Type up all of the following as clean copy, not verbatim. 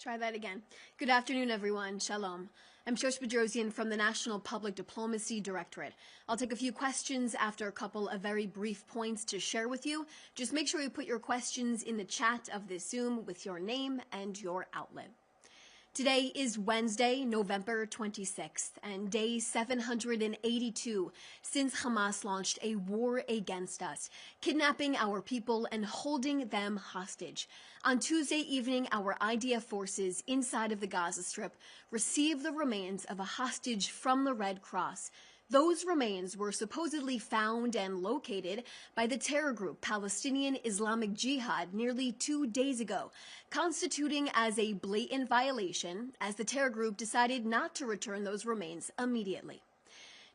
Try that again. Good afternoon, everyone. Shalom. I'm Shosh Badrosian from the National Public Diplomacy Directorate. I'll take a few questions after a couple of very brief points to share with you. Just make sure you put your questions in the chat of this Zoom with your name and your outlet. Today is Wednesday, November 26th, and day 782 since Hamas launched a war against us, kidnapping our people and holding them hostage. On Tuesday evening, our IDF forces inside of the Gaza Strip received the remains of a hostage from the Red Cross. Those remains were supposedly found and located by the terror group Palestinian Islamic Jihad nearly 2 days ago, constituting as a blatant violation as the terror group decided not to return those remains immediately.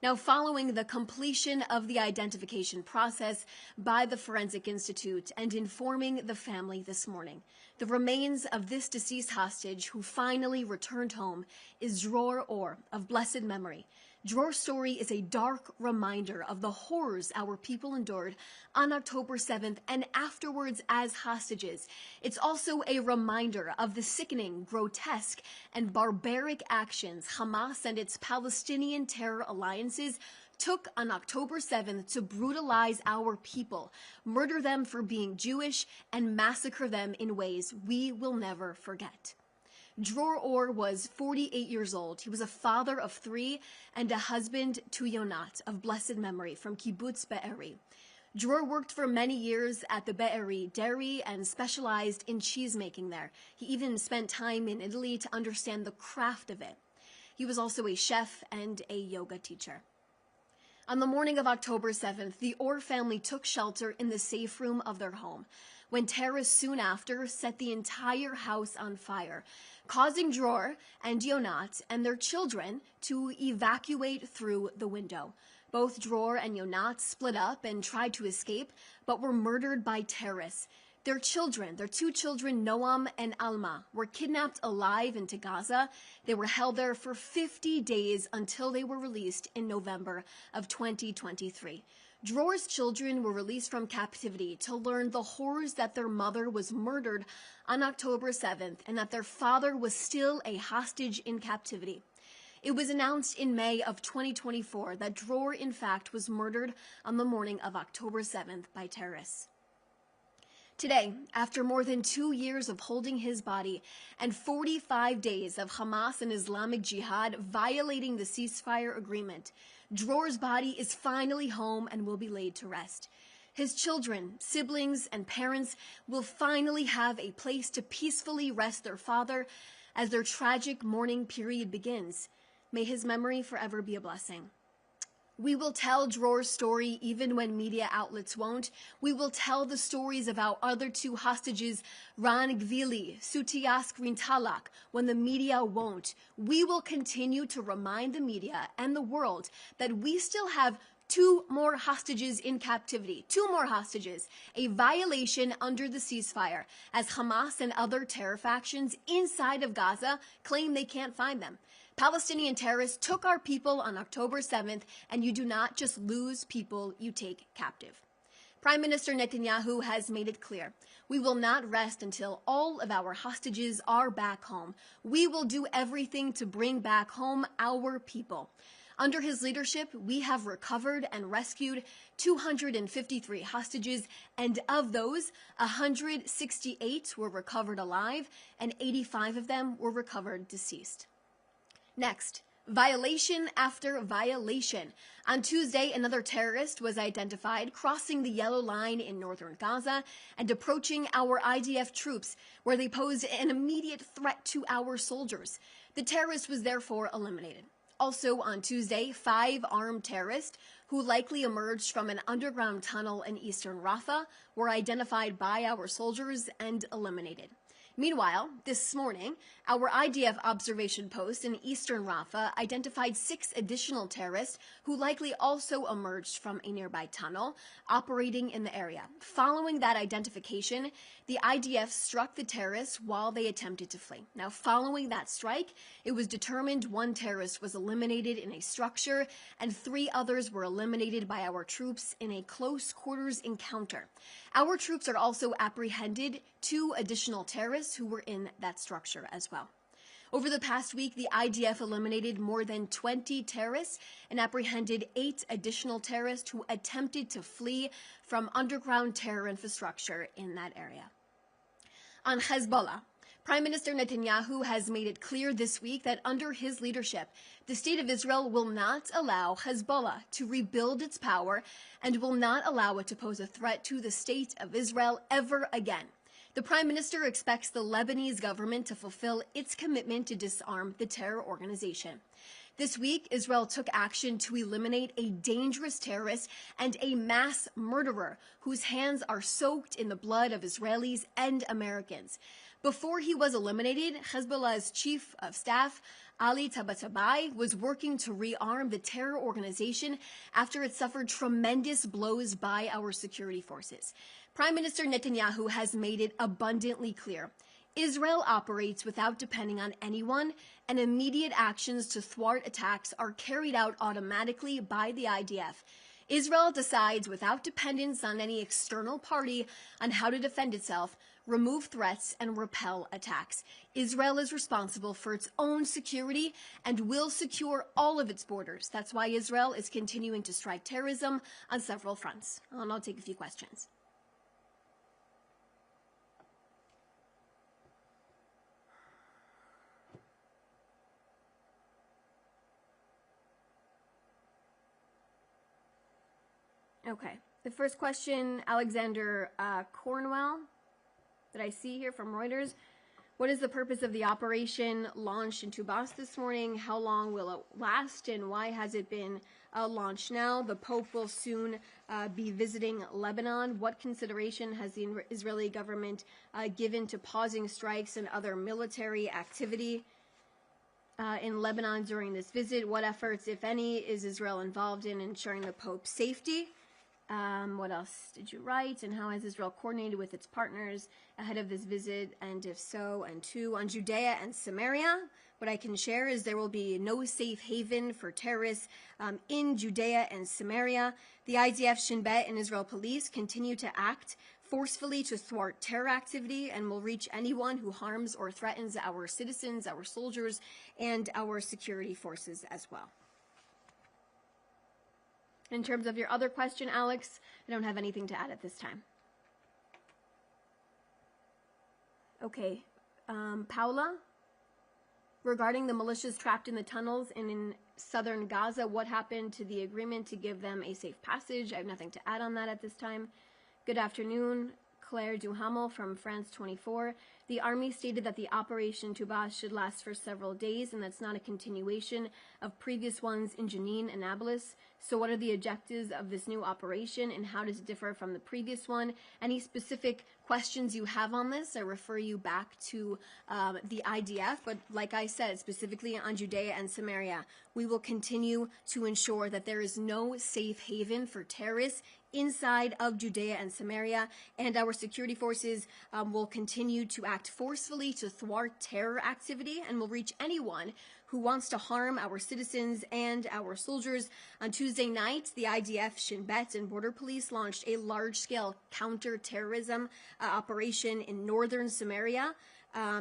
Now, following the completion of the identification process by the Forensic Institute and informing the family this morning, the remains of this deceased hostage who finally returned home is Dror Or of blessed memory. Dror's story is a dark reminder of the horrors our people endured on October 7th and afterwards as hostages. It's also a reminder of the sickening, grotesque, and barbaric actions Hamas and its Palestinian terror alliances took on October 7th to brutalize our people, murder them for being Jewish, and massacre them in ways we will never forget. Dror Or was 48 years old. He was a father of 3 and a husband to Yonat of blessed memory from Kibbutz Be'eri. Dror worked for many years at the Be'eri dairy and specialized in cheese making there. He even spent time in Italy to understand the craft of it. He was also a chef and a yoga teacher. On the morning of October 7th, the Or family took shelter in the safe room of their home when terrorists soon after set the entire house on fire, causing Dror and Yonat and their children to evacuate through the window. Both Dror and Yonat split up and tried to escape, but were murdered by terrorists. Their children, their 2 children, Noam and Alma, were kidnapped alive into Gaza. They were held there for 50 days until they were released in November of 2023. Dror's children were released from captivity to learn the horrors that their mother was murdered on October 7th and that their father was still a hostage in captivity. It was announced in May of 2024 that Dror, in fact, was murdered on the morning of October 7th by terrorists. Today, after more than 2 years of holding his body and 45 days of Hamas and Islamic Jihad violating the ceasefire agreement, Dror's body is finally home and will be laid to rest. His children, siblings, and parents will finally have a place to peacefully rest their father as their tragic mourning period begins. May his memory forever be a blessing. We will tell Dror's story even when media outlets won't. We will tell the stories of our other 2 hostages, Ran Gvili, Sutiask Rintalak, when the media won't. We will continue to remind the media and the world that we still have 2 more hostages in captivity, 2 more hostages, a violation under the ceasefire, as Hamas and other terror factions inside of Gaza claim they can't find them. Palestinian terrorists took our people on October 7th, and you do not just lose people, you take captive. Prime Minister Netanyahu has made it clear, we will not rest until all of our hostages are back home. We will do everything to bring back home our people. Under his leadership, we have recovered and rescued 253 hostages, and of those, 168 were recovered alive, and 85 of them were recovered deceased. Next, violation after violation. On Tuesday, another terrorist was identified crossing the yellow line in northern Gaza and approaching our IDF troops, where they posed an immediate threat to our soldiers. The terrorist was therefore eliminated. Also on Tuesday, 5 armed terrorists who likely emerged from an underground tunnel in eastern Rafah were identified by our soldiers and eliminated. Meanwhile, this morning, our IDF observation post in eastern Rafah identified 6 additional terrorists who likely also emerged from a nearby tunnel operating in the area. Following that identification, the IDF struck the terrorists while they attempted to flee. Now, following that strike, it was determined 1 terrorist was eliminated in a structure and 3 others were eliminated by our troops in a close quarters encounter. Our troops are also apprehended 2 additional terrorists terrorists who were in that structure as well. Over the past week, the IDF eliminated more than 20 terrorists and apprehended 8 additional terrorists who attempted to flee from underground terror infrastructure in that area. On Hezbollah, Prime Minister Netanyahu has made it clear this week that under his leadership, the state of Israel will not allow Hezbollah to rebuild its power and will not allow it to pose a threat to the state of Israel ever again. The Prime Minister expects the Lebanese government to fulfill its commitment to disarm the terror organization. This week, Israel took action to eliminate a dangerous terrorist and a mass murderer whose hands are soaked in the blood of Israelis and Americans. Before he was eliminated, Hezbollah's chief of staff, Ali Tabatabai, was working to rearm the terror organization after it suffered tremendous blows by our security forces. Prime Minister Netanyahu has made it abundantly clear. Israel operates without depending on anyone, and immediate actions to thwart attacks are carried out automatically by the IDF. Israel decides without dependence on any external party on how to defend itself, remove threats, and repel attacks. Israel is responsible for its own security and will secure all of its borders. That's why Israel is continuing to strike terrorism on several fronts. And I'll take a few questions. Okay, the first question, Alexander Cornwell, that I see here from Reuters. What is the purpose of the operation launched in Tubas this morning? How long will it last, and why has it been launched now? The Pope will soon be visiting Lebanon. What consideration has the Israeli government given to pausing strikes and other military activity in Lebanon during this visit? What efforts, if any, is Israel involved in ensuring the Pope's safety? What else did you write? And how has Israel coordinated with its partners ahead of this visit? And if so, and two, on Judea and Samaria, what I can share is there will be no safe haven for terrorists in Judea and Samaria. The IDF, Shin Bet, and Israel police continue to act forcefully to thwart terror activity and will reach anyone who harms or threatens our citizens, our soldiers, and our security forces as well. In terms of your other question, Alex, I don't have anything to add at this time. Okay, Paula, regarding the militias trapped in the tunnels and in southern Gaza, what happened to the agreement to give them a safe passage? I have nothing to add on that at this time. Good afternoon, Claire Duhamel from France 24. The army stated that the Operation Tubas should last for several days, and that's not a continuation of previous ones in Jenin and Nablus. So what are the objectives of this new operation, and how does it differ from the previous one? Any specific questions you have on this, I refer you back to the IDF. But like I said, specifically on Judea and Samaria, we will continue to ensure that there is no safe haven for terrorists inside of Judea and Samaria, and our security forces will continue to act forcefully to thwart terror activity and will reach anyone who wants to harm our citizens and our soldiers. On Tuesday night, the IDF, Shin Bet, and Border Police launched a large-scale counter-terrorism operation in northern Samaria.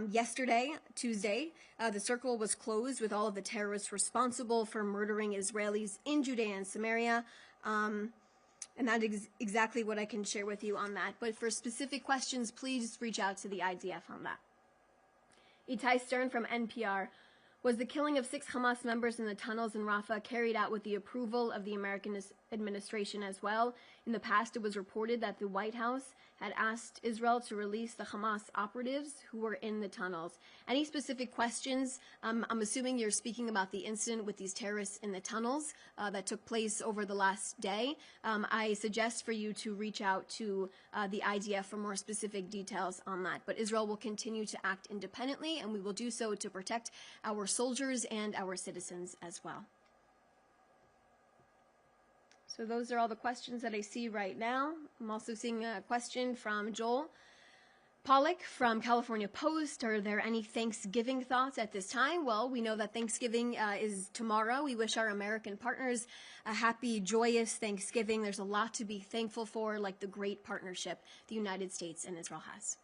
Yesterday, Tuesday, the circle was closed with all of the terrorists responsible for murdering Israelis in Judea and Samaria. And that is exactly what I can share with you on that. But for specific questions, please reach out to the IDF on that. Itai Stern from NPR. Was the killing of 6 Hamas members in the tunnels in Rafah carried out with the approval of the American administration as well? In the past, it was reported that the White House had asked Israel to release the Hamas operatives who were in the tunnels. Any specific questions? I'm assuming you're speaking about the incident with these terrorists in the tunnels that took place over the last day. I suggest for you to reach out to the IDF for more specific details on that. But Israel will continue to act independently, and we will do so to protect our soldiers and our citizens as well. So those are all the questions that I see right now. I'm also seeing a question from Joel Pollack from California Post. Are there any Thanksgiving thoughts at this time? Well, we know that Thanksgiving is tomorrow. We wish our American partners a happy, joyous Thanksgiving. There's a lot to be thankful for, like the great partnership the United States and Israel has.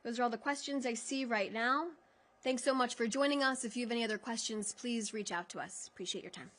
Those are all the questions I see right now. Thanks so much for joining us. If you have any other questions, please reach out to us. Appreciate your time.